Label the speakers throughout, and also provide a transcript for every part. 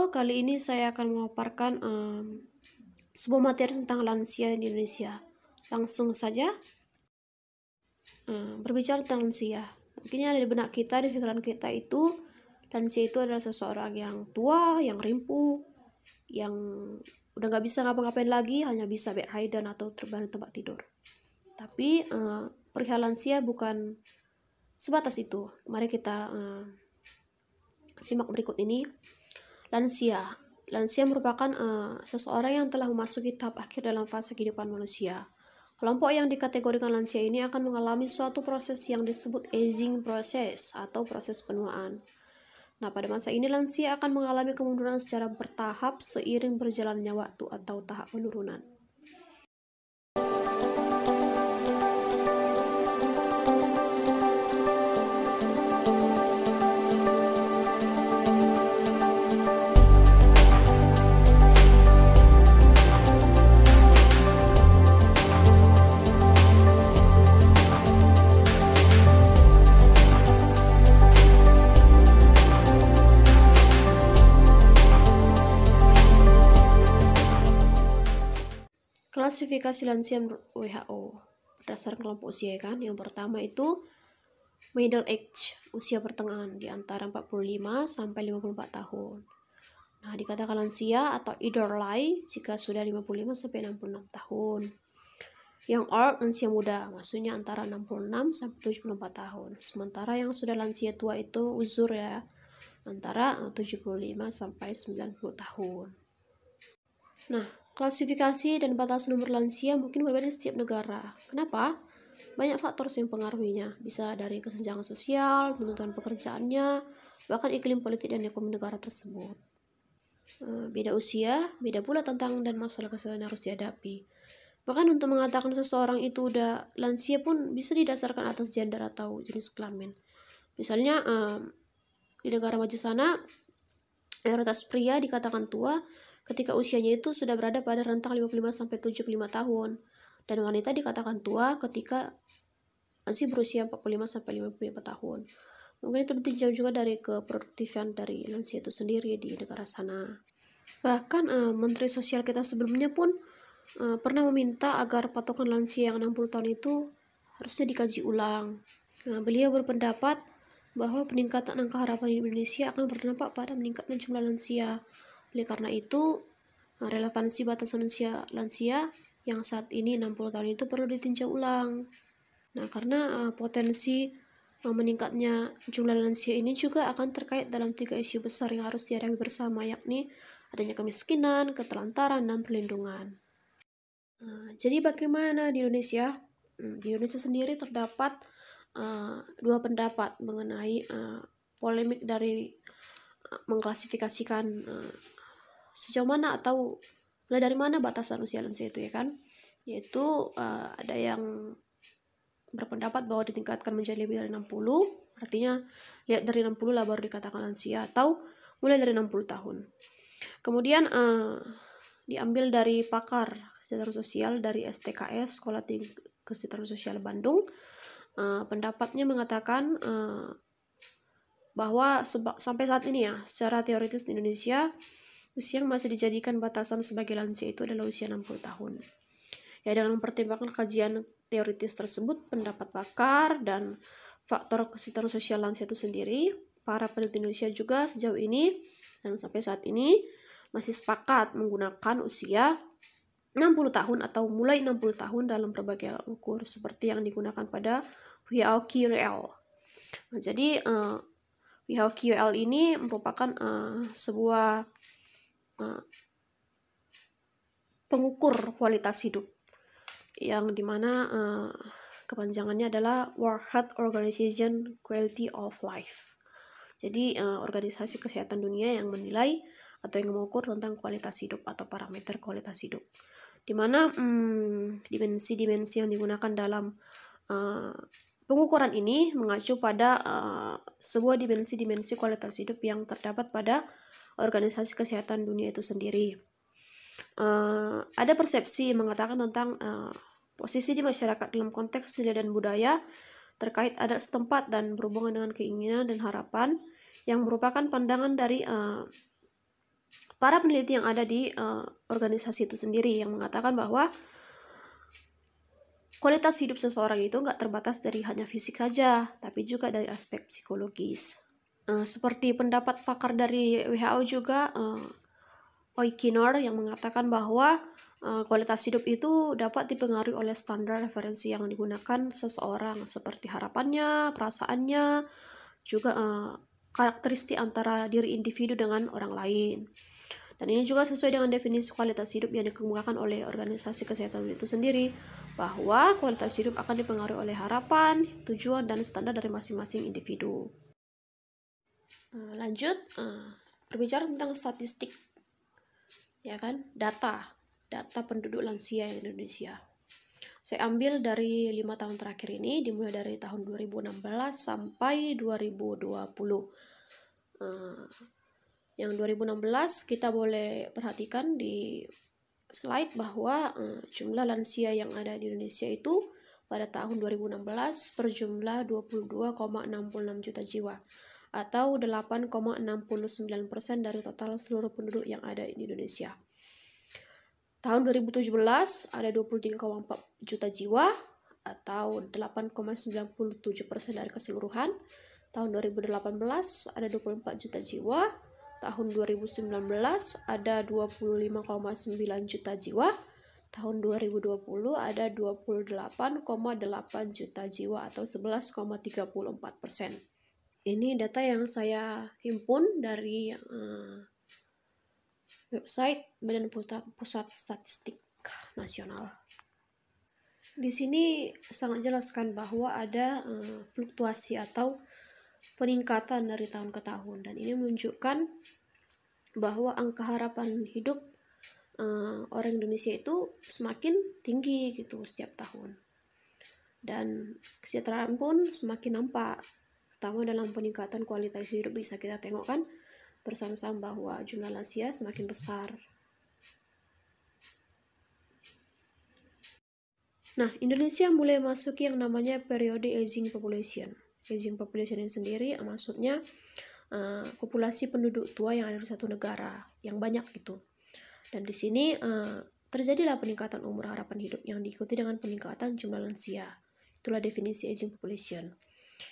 Speaker 1: kali ini saya akan memaparkan sebuah materi tentang lansia di Indonesia. Langsung saja berbicara tentang lansia. Mungkin ada di benak kita, di pikiran kita itu, lansia itu adalah seseorang yang tua, yang rimpuh, yang udah gak bisa ngapa-ngapain lagi, hanya bisa bedridden atau terbang di tempat tidur. Tapi perihal lansia bukan sebatas itu. Mari kita simak berikut ini. Lansia merupakan seseorang yang telah memasuki tahap akhir dalam fase kehidupan manusia. Kelompok yang dikategorikan lansia ini akan mengalami suatu proses yang disebut aging process atau proses penuaan. Nah, pada masa ini lansia akan mengalami kemunduran secara bertahap seiring berjalannya waktu atau tahap penurunan. Klasifikasi lansia menurut WHO berdasarkan kelompok usia kan. Yang pertama itu middle age, usia pertengahan di antara 45 sampai 54 tahun. Nah, dikatakan lansia atau elderly jika sudah 55 sampai 66 tahun. Yang old, lansia muda, maksudnya antara 66 sampai 74 tahun. Sementara yang sudah lansia tua itu uzur ya, antara 75 sampai 90 tahun. Nah, klasifikasi dan batas umur lansia mungkin berbeda di setiap negara. Kenapa? Banyak faktor yang mempengaruhinya. Bisa dari kesenjangan sosial, penentuan pekerjaannya, bahkan iklim politik dan ekonomi negara tersebut. Beda usia, beda pula tantangan dan masalah kesehatan yang harus dihadapi. Bahkan untuk mengatakan seseorang itu udah lansia pun bisa didasarkan atas gender atau jenis kelamin. Misalnya di negara maju sana, mayoritas pria dikatakan tua ketika usianya itu sudah berada pada rentang 55-75 tahun. Dan wanita dikatakan tua ketika masih berusia 45-55 tahun. Mungkin itu ditinjau juga dari keproduktifan dari lansia itu sendiri di negara sana. Bahkan Menteri Sosial kita sebelumnya pun pernah meminta agar patokan lansia yang 60 tahun itu harusnya dikaji ulang. Beliau berpendapat bahwa peningkatan angka harapan di Indonesia akan berdampak pada meningkatnya jumlah lansia. Oleh karena itu, relevansi batasan usia lansia yang saat ini 60 tahun itu perlu ditinjau ulang. Nah, karena potensi meningkatnya jumlah lansia ini juga akan terkait dalam 3 isu besar yang harus dihadapi bersama, yakni adanya kemiskinan, ketelantaran, dan perlindungan. Jadi bagaimana di Indonesia? Di Indonesia sendiri terdapat 2 pendapat mengenai polemik dari mengklasifikasikan sejauh mana atau dari mana batasan usia lansia itu ya kan. Yaitu ada yang berpendapat bahwa ditingkatkan menjadi lebih dari 60, artinya lihat dari 60 lah baru dikatakan lansia, atau mulai dari 60 tahun. Kemudian diambil dari pakar kesejahteraan sosial dari STKS, Sekolah Tinggi Kesejahteraan Sosial Bandung. Pendapatnya mengatakan bahwa sampai saat ini ya, secara teoritis di Indonesia, usia yang masih dijadikan batasan sebagai lansia itu adalah usia 60 tahun. Ya, dengan mempertimbangkan kajian teoritis tersebut, pendapat pakar dan faktor kesejahteraan sosial lansia itu sendiri, para peneliti Indonesia juga sejauh ini dan sampai saat ini masih sepakat menggunakan usia 60 tahun atau mulai 60 tahun dalam berbagai alat ukur seperti yang digunakan pada WHO QL. Nah, jadi WHO QL ini merupakan sebuah pengukur kualitas hidup yang dimana kepanjangannya adalah World Health Organization Quality of Life. Jadi organisasi kesehatan dunia yang menilai atau yang mengukur tentang kualitas hidup atau parameter kualitas hidup, dimana dimensi-dimensi yang digunakan dalam pengukuran ini mengacu pada sebuah dimensi-dimensi kualitas hidup yang terdapat pada organisasi kesehatan dunia itu sendiri. Ada persepsi mengatakan tentang posisi di masyarakat dalam konteks seni dan budaya terkait adat setempat dan berhubungan dengan keinginan dan harapan yang merupakan pandangan dari para peneliti yang ada di organisasi itu sendiri yang mengatakan bahwa kualitas hidup seseorang itu nggak terbatas dari hanya fisik saja, tapi juga dari aspek psikologis. Seperti pendapat pakar dari WHO juga, Oikinor, yang mengatakan bahwa kualitas hidup itu dapat dipengaruhi oleh standar referensi yang digunakan seseorang, seperti harapannya, perasaannya, juga karakteristik antara diri individu dengan orang lain. Dan ini juga sesuai dengan definisi kualitas hidup yang dikemukakan oleh Organisasi Kesehatan itu sendiri, bahwa kualitas hidup akan dipengaruhi oleh harapan, tujuan, dan standar dari masing-masing individu. Lanjut, berbicara tentang statistik, ya kan, data penduduk lansia di Indonesia. Saya ambil dari 5 tahun terakhir ini, dimulai dari tahun 2016 sampai 2020. Yang 2016 kita boleh perhatikan di slide bahwa jumlah lansia yang ada di Indonesia itu pada tahun 2016 berjumlah 22,66 juta jiwa, atau 8,69% dari total seluruh penduduk yang ada di Indonesia. Tahun 2017 ada 23,4 juta jiwa atau 8,97% dari keseluruhan. Tahun 2018 ada 24 juta jiwa. Tahun 2019 ada 25,9 juta jiwa. Tahun 2020 ada 28,8 juta jiwa atau 11,34%. Ini data yang saya himpun dari website Badan Pusat Statistik Nasional. Di sini sangat jelaskan bahwa ada fluktuasi atau peningkatan dari tahun ke tahun, dan ini menunjukkan bahwa angka harapan hidup orang Indonesia itu semakin tinggi gitu setiap tahun, dan kesejahteraan pun semakin nampak, terutama dalam peningkatan kualitas hidup. Bisa kita tengok kan bersama-sama bahwa jumlah lansia semakin besar. Nah, Indonesia mulai masuk yang namanya periode aging population. Aging population ini sendiri maksudnya populasi penduduk tua yang ada di satu negara yang banyak itu. Dan di sini terjadilah peningkatan umur harapan hidup yang diikuti dengan peningkatan jumlah lansia. Itulah definisi aging population.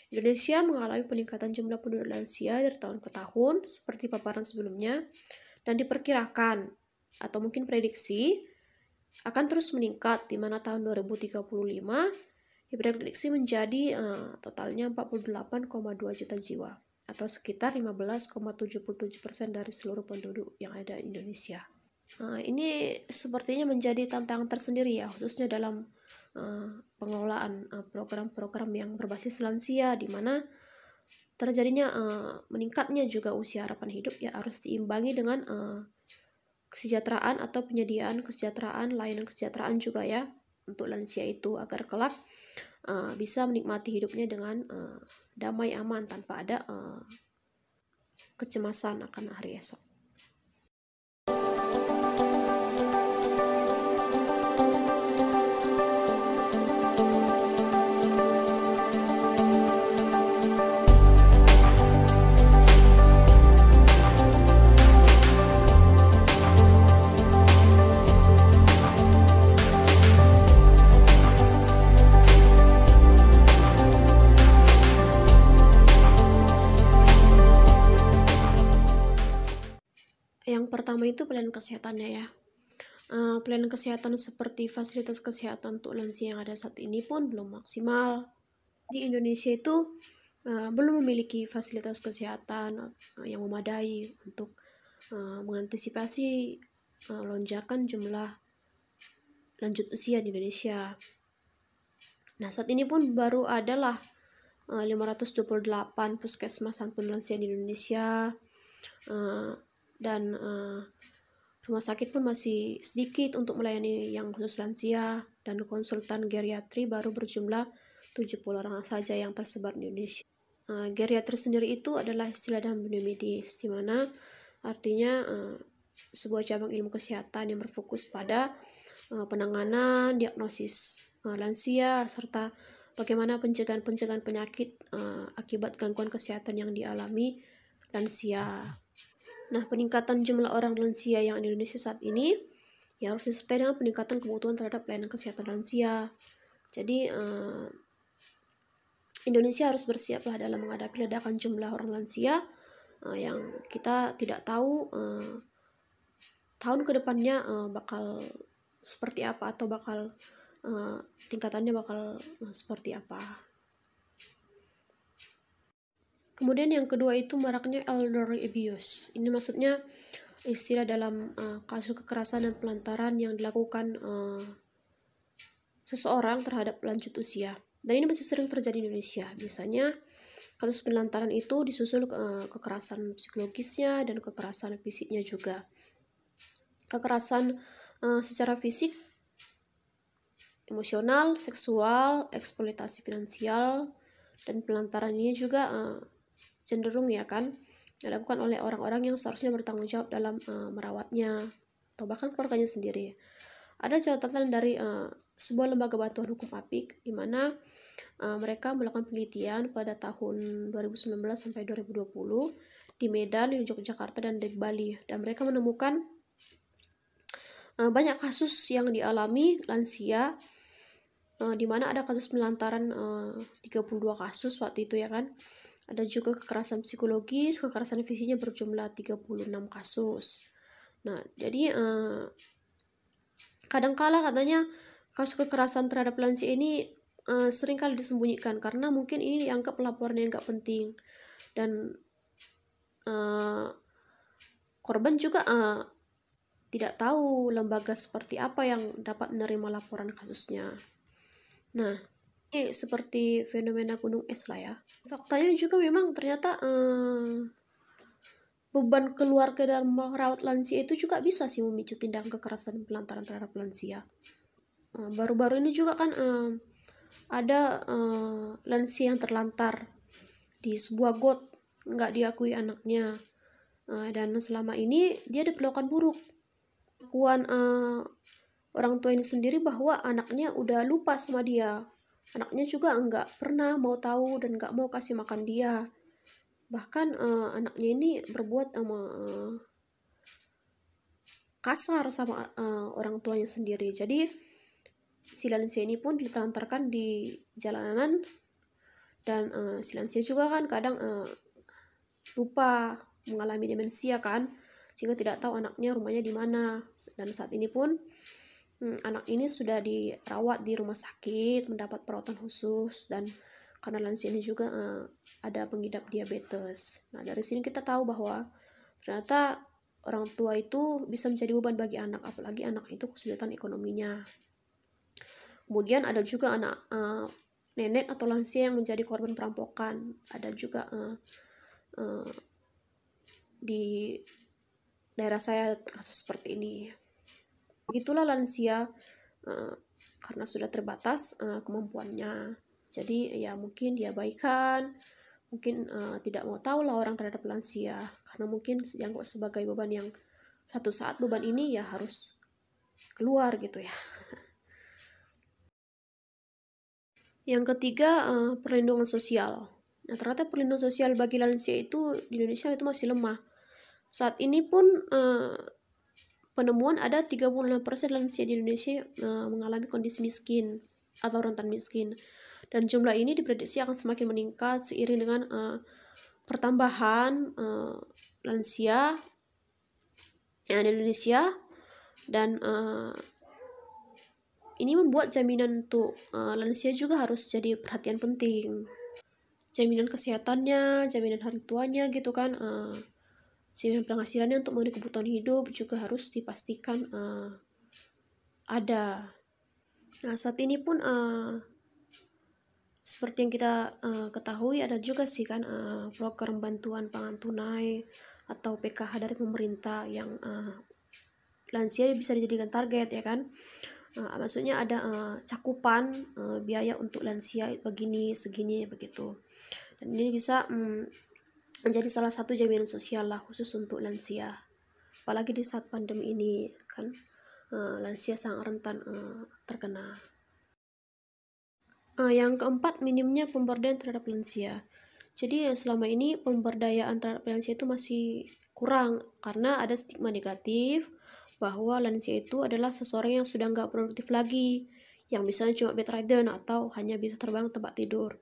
Speaker 1: Indonesia mengalami peningkatan jumlah penduduk lansia dari tahun ke tahun seperti paparan sebelumnya, dan diperkirakan atau mungkin prediksi akan terus meningkat, di mana tahun 2035 diprediksi menjadi totalnya 48,2 juta jiwa atau sekitar 15,77% dari seluruh penduduk yang ada di Indonesia. Ini sepertinya menjadi tantangan tersendiri ya, khususnya dalam pengelolaan program-program yang berbasis lansia, di mana terjadinya meningkatnya juga usia harapan hidup ya harus diimbangi dengan kesejahteraan atau penyediaan kesejahteraan, layanan kesejahteraan juga ya untuk lansia itu, agar kelak bisa menikmati hidupnya dengan damai, aman, tanpa ada kecemasan akan hari esok. Yang pertama itu pelayanan kesehatannya ya. Pelayanan kesehatan seperti fasilitas kesehatan untuk lansia yang ada saat ini pun belum maksimal. Di Indonesia itu belum memiliki fasilitas kesehatan yang memadai untuk mengantisipasi lonjakan jumlah lanjut usia di Indonesia. Nah, saat ini pun baru adalah 528 puskesmas santun lansia di Indonesia, dan rumah sakit pun masih sedikit untuk melayani yang khusus lansia, dan konsultan geriatri baru berjumlah 70 orang saja yang tersebar di Indonesia. Geriatri sendiri itu adalah istilah dalam dunia medis, di mana artinya sebuah cabang ilmu kesehatan yang berfokus pada penanganan, diagnosis lansia, serta bagaimana pencegahan penyakit akibat gangguan kesehatan yang dialami lansia. Nah, peningkatan jumlah orang lansia yang di Indonesia saat ini ya harus disertai dengan peningkatan kebutuhan terhadap pelayanan kesehatan lansia. Jadi Indonesia harus bersiaplah dalam menghadapi ledakan jumlah orang lansia yang kita tidak tahu tahun kedepannya bakal seperti apa, atau bakal tingkatannya bakal seperti apa. Kemudian yang kedua itu maraknya elderly abuse. Ini maksudnya istilah dalam kasus kekerasan dan pelantaran yang dilakukan seseorang terhadap lanjut usia. Dan ini masih sering terjadi di Indonesia. Biasanya kasus penelantaran itu disusul kekerasan psikologisnya dan kekerasan fisiknya juga. Kekerasan secara fisik, emosional, seksual, eksploitasi finansial, dan penelantaran ini juga cenderung ya kan dilakukan oleh orang-orang yang seharusnya bertanggung jawab dalam merawatnya atau bahkan keluarganya sendiri. Ada catatan dari sebuah lembaga bantuan hukum APIK di mana mereka melakukan penelitian pada tahun 2019 sampai 2020 di Medan, di Yogyakarta, dan di Bali, dan mereka menemukan banyak kasus yang dialami lansia, di mana ada kasus penelantaran 32 kasus waktu itu ya kan. Ada juga kekerasan psikologis, kekerasan fisiknya berjumlah 36 kasus. Nah, jadi kadangkala katanya kasus kekerasan terhadap lansia ini seringkali disembunyikan karena mungkin ini dianggap laporan yang nggak penting, dan korban juga tidak tahu lembaga seperti apa yang dapat menerima laporan kasusnya. Nah, ini seperti fenomena gunung es lah ya. Faktanya juga memang ternyata beban keluarga dalam merawat lansia itu juga bisa sih memicu tindakan kekerasan dan pelantaran terhadap lansia. Baru-baru ini juga kan ada lansia yang terlantar di sebuah got, nggak diakui anaknya, dan selama ini dia diperlakukan buruk. Pengakuan orang tua ini sendiri bahwa anaknya udah lupa sama dia, anaknya juga nggak pernah mau tahu dan nggak mau kasih makan dia. Bahkan anaknya ini berbuat kasar sama orang tuanya sendiri. Jadi si lansia ini pun ditelantarkan di jalanan, dan si lansia juga kan kadang lupa, mengalami demensia kan, sehingga tidak tahu anaknya rumahnya di mana. Dan saat ini pun anak ini sudah dirawat di rumah sakit, mendapat perawatan khusus, dan karena lansia ini juga ada pengidap diabetes. Nah, dari sini kita tahu bahwa ternyata orang tua itu bisa menjadi beban bagi anak, apalagi anak itu kesulitan ekonominya. Kemudian ada juga anak nenek atau lansia yang menjadi korban perampokan. Ada juga di daerah saya kasus seperti ini. Begitulah lansia karena sudah terbatas kemampuannya. Jadi ya mungkin diabaikan, mungkin tidak mau tahu lah orang terhadap lansia, karena mungkin dianggap sebagai beban yang satu saat beban ini ya harus keluar gitu ya. Yang ketiga, perlindungan sosial. Nah, ternyata perlindungan sosial bagi lansia itu di Indonesia itu masih lemah. Saat ini pun penemuan ada 36% lansia di Indonesia mengalami kondisi miskin atau rentan miskin. Dan jumlah ini diprediksi akan semakin meningkat seiring dengan pertambahan lansia yang ada di Indonesia, dan ini membuat jaminan untuk lansia juga harus jadi perhatian penting. Jaminan kesehatannya, jaminan hari tuanya gitu kan, jaminan penghasilannya untuk memenuhi kebutuhan hidup juga harus dipastikan ada. Nah, saat ini pun seperti yang kita ketahui ada juga sih kan program bantuan pangan tunai atau PKH dari pemerintah yang lansia bisa dijadikan target ya kan. Maksudnya ada cakupan biaya untuk lansia begini segini begitu, dan ini bisa menjadi salah satu jaminan sosial lah khusus untuk lansia, apalagi di saat pandemi ini kan lansia sangat rentan terkena. Yang keempat, minimnya pemberdayaan terhadap lansia. Jadi selama ini pemberdayaan terhadap lansia itu masih kurang karena ada stigma negatif bahwa lansia itu adalah seseorang yang sudah nggak produktif lagi, yang misalnya cuma bedridden atau hanya bisa terbang tempat tidur.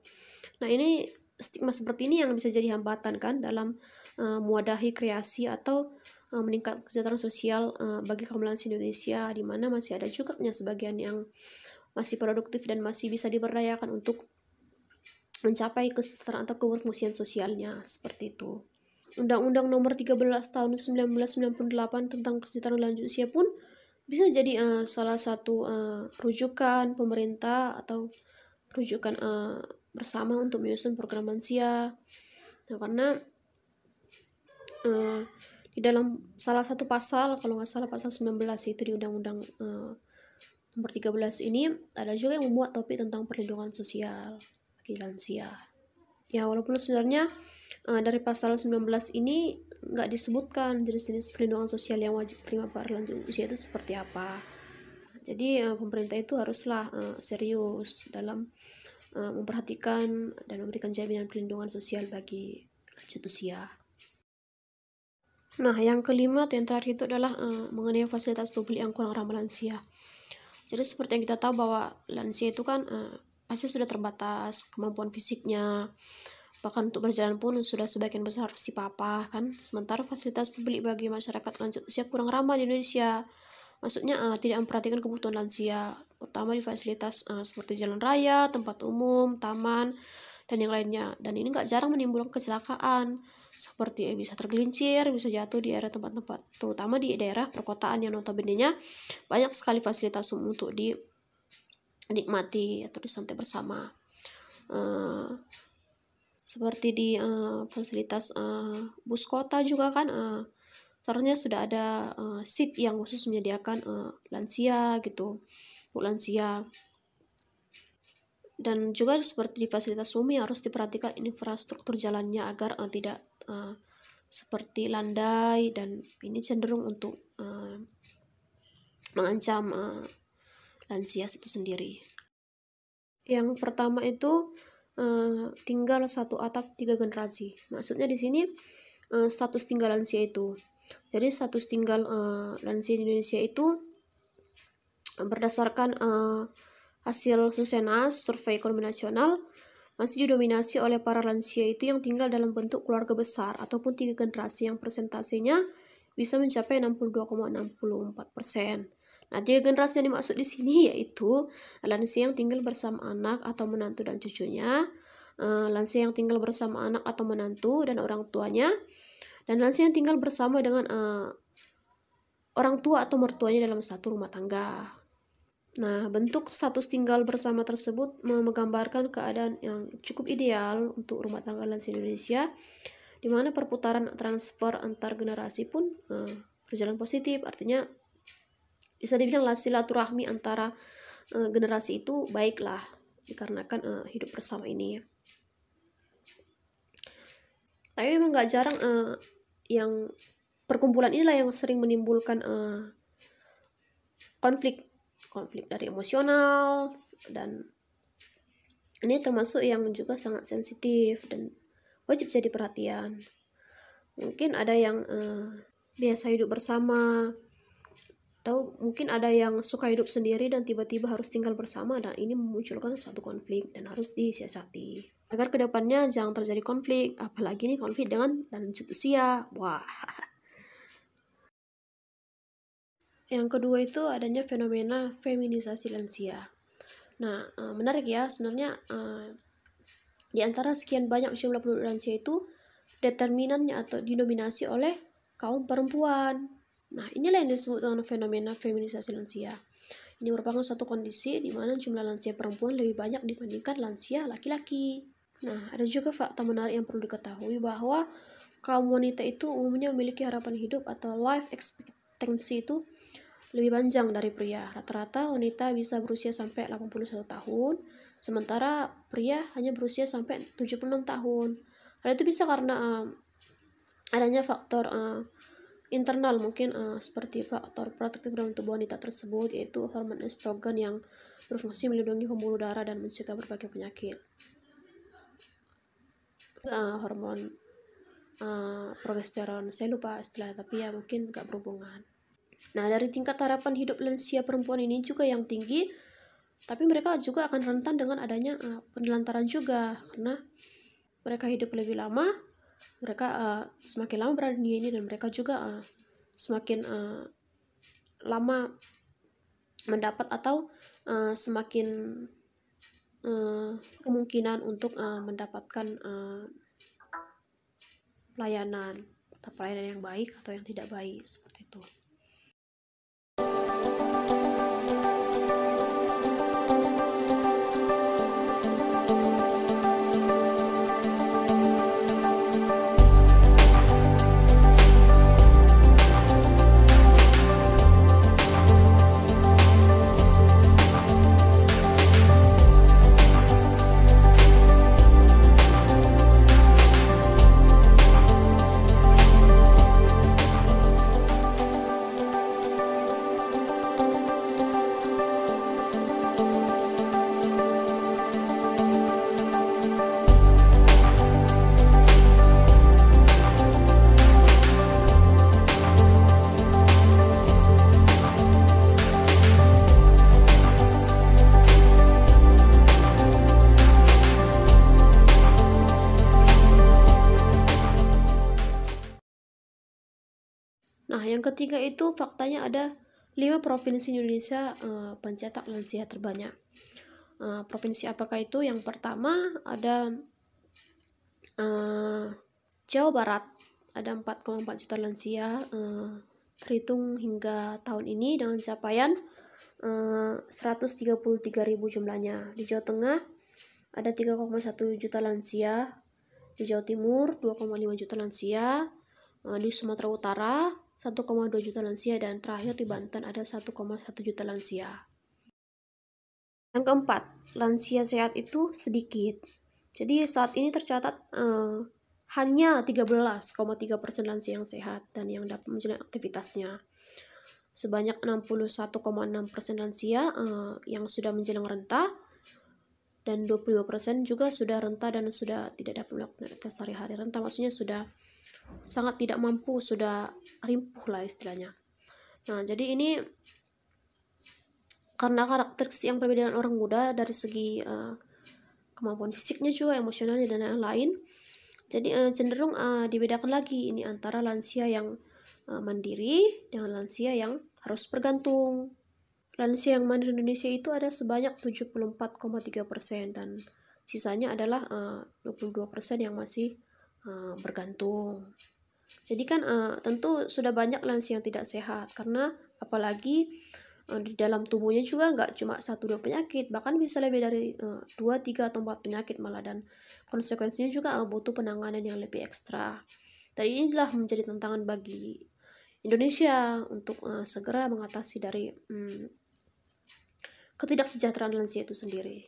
Speaker 1: Nah, ini stigma seperti ini yang bisa jadi hambatan kan dalam mewadahi kreasi atau meningkat kesejahteraan sosial bagi kaum lansia Indonesia, di mana masih ada juga sebagian yang masih produktif dan masih bisa diberdayakan untuk mencapai kesejahteraan atau keberfungsian sosialnya, seperti itu. Undang-Undang Nomor 13 Tahun 1998 tentang kesejahteraan lanjut usia pun bisa jadi salah satu rujukan pemerintah atau rujukan bersama untuk menyusun program lansia. Nah, karena di dalam salah satu pasal, kalau nggak salah pasal 19 itu di Undang-Undang Nomor 13 ini ada juga yang membuat topik tentang perlindungan sosial bagi lansia. Ya, walaupun sebenarnya dari pasal 19 ini nggak disebutkan jenis-jenis perlindungan sosial yang wajib terima para lanjut usia itu seperti apa. Jadi pemerintah itu haruslah serius dalam memperhatikan dan memberikan jaminan perlindungan sosial bagi lanjut usia. Nah, yang kelima atau yang terakhir itu adalah mengenai fasilitas publik yang kurang ramah lansia. Jadi seperti yang kita tahu bahwa lansia itu kan pasti sudah terbatas kemampuan fisiknya, bahkan untuk berjalan pun sudah sebagian besar harus dipapah kan. Sementara fasilitas publik bagi masyarakat lanjut usia kurang ramah di Indonesia. Maksudnya tidak memperhatikan kebutuhan lansia, terutama di fasilitas seperti jalan raya, tempat umum, taman, dan yang lainnya. Dan ini nggak jarang menimbulkan kecelakaan, seperti bisa tergelincir, bisa jatuh di area tempat-tempat, terutama di daerah perkotaan yang notabene-nya banyak sekali fasilitas umum untuk dinikmati atau disantai bersama. Seperti di fasilitas bus kota juga kan seharusnya sudah ada seat yang khusus menyediakan lansia gitu, untuk lansia. Dan juga seperti di fasilitas umum harus diperhatikan infrastruktur jalannya agar tidak seperti landai, dan ini cenderung untuk mengancam lansia itu sendiri. Yang pertama itu tinggal satu atap 3 generasi. Maksudnya di sini status tinggal lansia itu. Jadi status tinggal lansia di Indonesia itu berdasarkan hasil Susenas, Survei Ekonomi Nasional, masih didominasi oleh para lansia itu yang tinggal dalam bentuk keluarga besar ataupun 3 generasi yang persentasenya bisa mencapai 62,64%. Nah, 3 generasi yang dimaksud di sini yaitu lansia yang tinggal bersama anak atau menantu dan cucunya, lansia yang tinggal bersama anak atau menantu dan orang tuanya, dan lansia yang tinggal bersama dengan orang tua atau mertuanya dalam satu rumah tangga. Nah, bentuk status tinggal bersama tersebut menggambarkan keadaan yang cukup ideal untuk rumah tangga lansia Indonesia, di mana perputaran transfer antar generasi pun berjalan positif. Artinya bisa dibilang silaturahmi antara generasi itu baiklah, dikarenakan hidup bersama ini. Tapi memang gak jarang yang perkumpulan inilah yang sering menimbulkan konflik dari emosional, dan ini termasuk yang juga sangat sensitif dan wajib jadi perhatian. Mungkin ada yang biasa hidup bersama, atau mungkin ada yang suka hidup sendiri dan tiba-tiba harus tinggal bersama, dan ini memunculkan suatu konflik dan harus disiasati agar kedepannya jangan terjadi konflik, apalagi nih konflik dengan lanjut usia. Wah. Yang kedua itu adanya fenomena feminisasi lansia. Nah, menarik ya, sebenarnya di antara sekian banyak jumlah penduduk lansia itu determinannya atau didominasi oleh kaum perempuan. Nah, inilah yang disebut dengan fenomena feminisasi lansia. Ini merupakan suatu kondisi di mana jumlah lansia perempuan lebih banyak dibandingkan lansia laki-laki. Nah, ada juga fakta menarik yang perlu diketahui bahwa kaum wanita itu umumnya memiliki harapan hidup atau life expectancy itu lebih panjang dari pria. Rata-rata wanita bisa berusia sampai 81 tahun, sementara pria hanya berusia sampai 76 tahun. Hal itu bisa karena adanya faktor internal, mungkin seperti faktor protektif dalam tubuh wanita tersebut, yaitu hormon estrogen yang berfungsi melindungi pembuluh darah dan mencegah berbagai penyakit. Hormon progesteron. Saya lupa istilahnya, tapi ya mungkin nggak berhubungan. Nah, dari tingkat harapan hidup lansia perempuan ini juga yang tinggi, tapi mereka juga akan rentan dengan adanya penelantaran juga, karena mereka hidup lebih lama, mereka semakin lama berada di dunia ini, dan mereka juga semakin lama mendapat atau semakin kemungkinan untuk mendapatkan pelayanan yang baik atau yang tidak baik, seperti itu. Nah, yang ketiga itu faktanya ada 5 provinsi Indonesia pencetak lansia terbanyak. Provinsi apakah itu? Yang pertama ada Jawa Barat, ada 4,4 juta lansia terhitung hingga tahun ini dengan capaian 133.000 jumlahnya. Di Jawa Tengah ada 3,1 juta lansia, di Jawa Timur 2,5 juta lansia, di Sumatera Utara 1,2 juta lansia, dan terakhir di Banten ada 1,1 juta lansia. Yang keempat, lansia sehat itu sedikit. Jadi saat ini tercatat hanya 13,3% lansia yang sehat dan yang dapat menjalani aktivitasnya. Sebanyak 61,6% lansia yang sudah menjelang renta, dan 25% juga sudah renta dan sudah tidak dapat melakukan aktivitas sehari-hari. Renta maksudnya sudah sangat tidak mampu, sudah rimpuh lah istilahnya. Nah, jadi ini karena karakteristik yang berbeda dengan orang muda dari segi kemampuan fisiknya juga, emosionalnya, dan lain-lain. Jadi cenderung dibedakan lagi ini antara lansia yang mandiri dengan lansia yang harus bergantung. Lansia yang mandiri di Indonesia itu ada sebanyak 74,3%, dan sisanya adalah 22% yang masih bergantung. Jadi kan tentu sudah banyak lansia yang tidak sehat, karena apalagi di dalam tubuhnya juga nggak cuma 1-2 penyakit, bahkan bisa lebih dari 2, 3, atau 4 penyakit malah, dan konsekuensinya juga butuh penanganan yang lebih ekstra. Dan inilah menjadi tantangan bagi Indonesia untuk segera mengatasi dari ketidaksejahteraan lansia itu sendiri.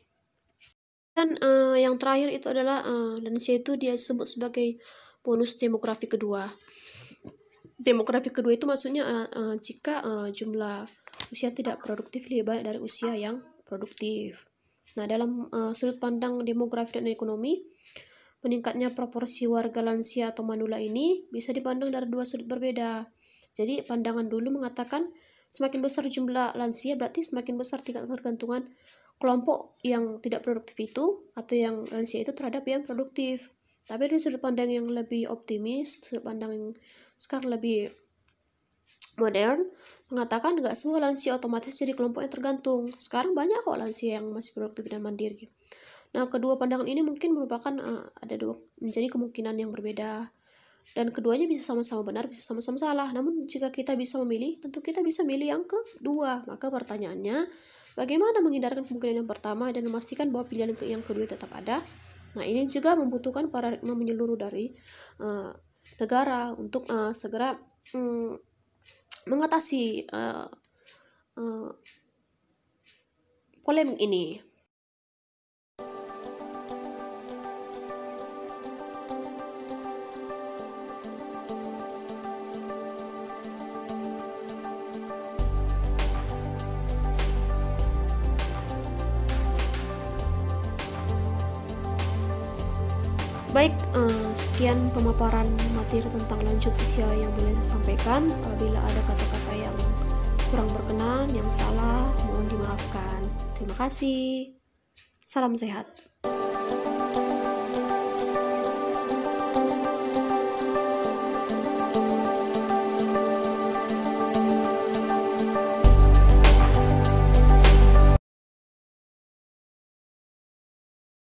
Speaker 1: Dan yang terakhir itu adalah lansia itu dia disebut sebagai bonus demografi kedua. Demografi kedua itu maksudnya jika jumlah usia tidak produktif lebih banyak dari usia yang produktif. Nah, dalam sudut pandang demografi dan ekonomi, meningkatnya proporsi warga lansia atau manula ini bisa dipandang dari dua sudut berbeda. Jadi pandangan dulu mengatakan semakin besar jumlah lansia berarti semakin besar tingkat ketergantungan kelompok yang tidak produktif itu atau yang lansia itu terhadap yang produktif. Tapi dari sudut pandang yang lebih optimis, sudut pandang yang sekarang lebih modern, mengatakan nggak semua lansia otomatis jadi kelompok yang tergantung. Sekarang banyak kok lansia yang masih produktif dan mandiri. Nah, kedua pandangan ini mungkin merupakan menjadi kemungkinan yang berbeda. Dan keduanya bisa sama-sama benar, bisa sama-sama salah. Namun jika kita bisa memilih, tentu kita bisa milih yang kedua. Maka pertanyaannya, bagaimana menghindarkan kemungkinan yang pertama dan memastikan bahwa pilihan yang kedua tetap ada? Nah, ini juga membutuhkan paradigma menyeluruh dari negara untuk segera mengatasi polemik ini. Baik, sekian pemaparan materi tentang lanjut usia yang boleh saya sampaikan. Apabila ada kata-kata yang kurang berkenan, yang salah, mohon dimaafkan. Terima kasih. Salam sehat.